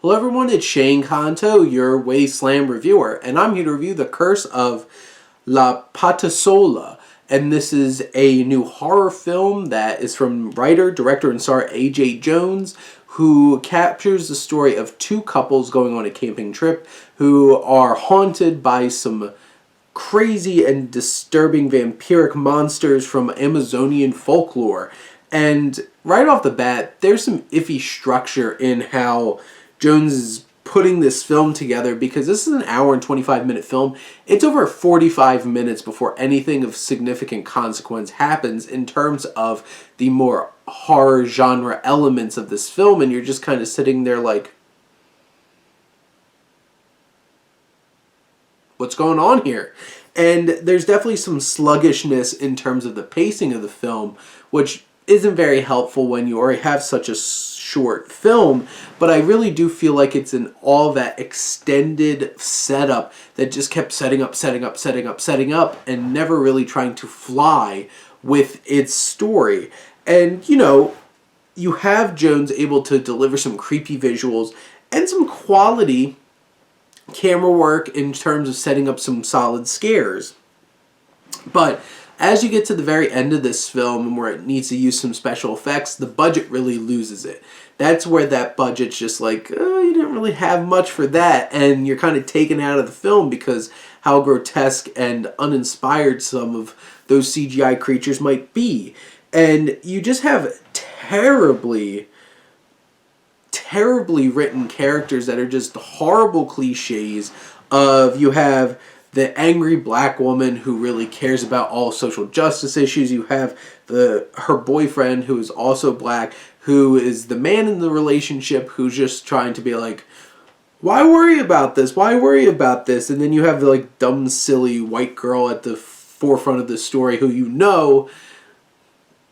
Hello everyone, it's Shane Kanto, your Wasteland reviewer, and I'm here to review The Curse of La Patasola. And this is a new horror film that is from writer, director, and star A.J. Jones, who captures the story of two couples going on a camping trip who are haunted by some crazy and disturbing vampiric monsters from Amazonian folklore. And right off the bat, there's some iffy structure in how Jones is putting this film together, because this is an hour and 25-minute film. It's over 45 minutes before anything of significant consequence happens in terms of the more horror genre elements of this film, and you're just kind of sitting there like, what's going on here? And there's definitely some sluggishness in terms of the pacing of the film, which isn't very helpful when you already have such a short film, but I really do feel like it's in all that extended setup that just kept setting up, and never really trying to fly with its story. And, you have Jones able to deliver some creepy visuals and some quality camera work in terms of setting up some solid scares. But as you get to the very end of this film, where it needs to use some special effects, the budget really loses it. That's where that budget's just like, oh, you didn't really have much for that, and you're kind of taken out of the film because how grotesque and uninspired some of those CGI creatures might be. And you just have terribly written characters that are just horrible cliches of, you have the angry black woman who really cares about all social justice issues. You have her boyfriend, who is also black, who is the man in the relationship, who's just trying to be like, why worry about this? Why worry about this? And then you have the dumb, silly white girl at the forefront of the story who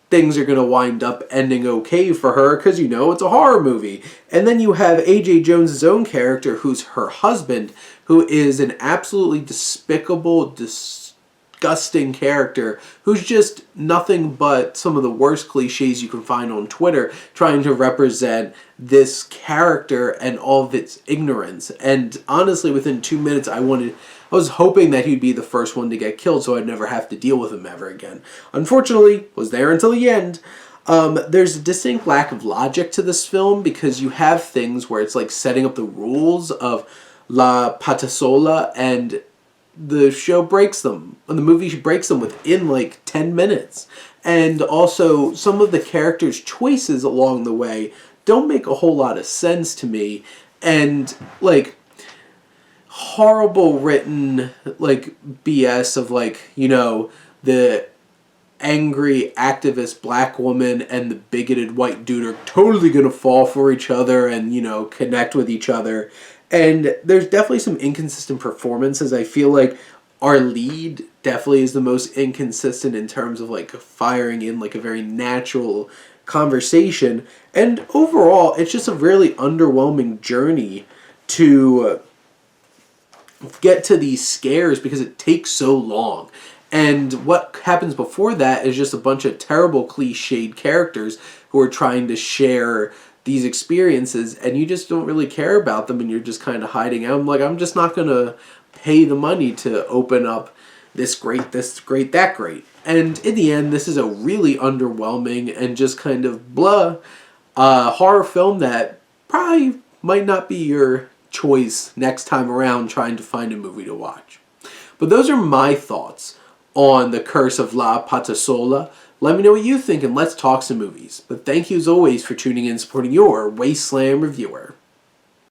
things are going to wind up ending okay for her because it's a horror movie. And then you have A.J. Jones' own character, who's her husband, who is an absolutely despicable, disgusting character who's just nothing but some of the worst cliches you can find on Twitter, trying to represent this character and all of its ignorance. And honestly, within 2 minutes, I was hoping that he'd be the first one to get killed so I'd never have to deal with him ever again. Unfortunately, was there until the end. There's a distinct lack of logic to this film, because you have things where it's like setting up the rules of La Patasola, and the show breaks them. The movie breaks them within 10 minutes. And also, some of the characters' choices along the way don't make a whole lot of sense to me. And, horrible written, BS of, the angry activist black woman and the bigoted white dude are totally gonna fall for each other and, connect with each other. And there's definitely some inconsistent performances. I feel like our lead definitely is the most inconsistent in terms of firing in a very natural conversation. And overall, it's just a really underwhelming journey to get to these scares because it takes so long. And what happens before that is just a bunch of terrible cliched characters who are trying to share these experiences, and you just don't really care about them, and you're just kind of hiding out. I'm just not going to pay the money to open up this great, that great. And in the end, this is a really underwhelming and just kind of blah horror film that probably might not be your choice next time around trying to find a movie to watch. But those are my thoughts on The Curse of La Patasola. Let me know what you think, and let's talk some movies. But thank you as always for tuning in and supporting your Wasteland reviewer.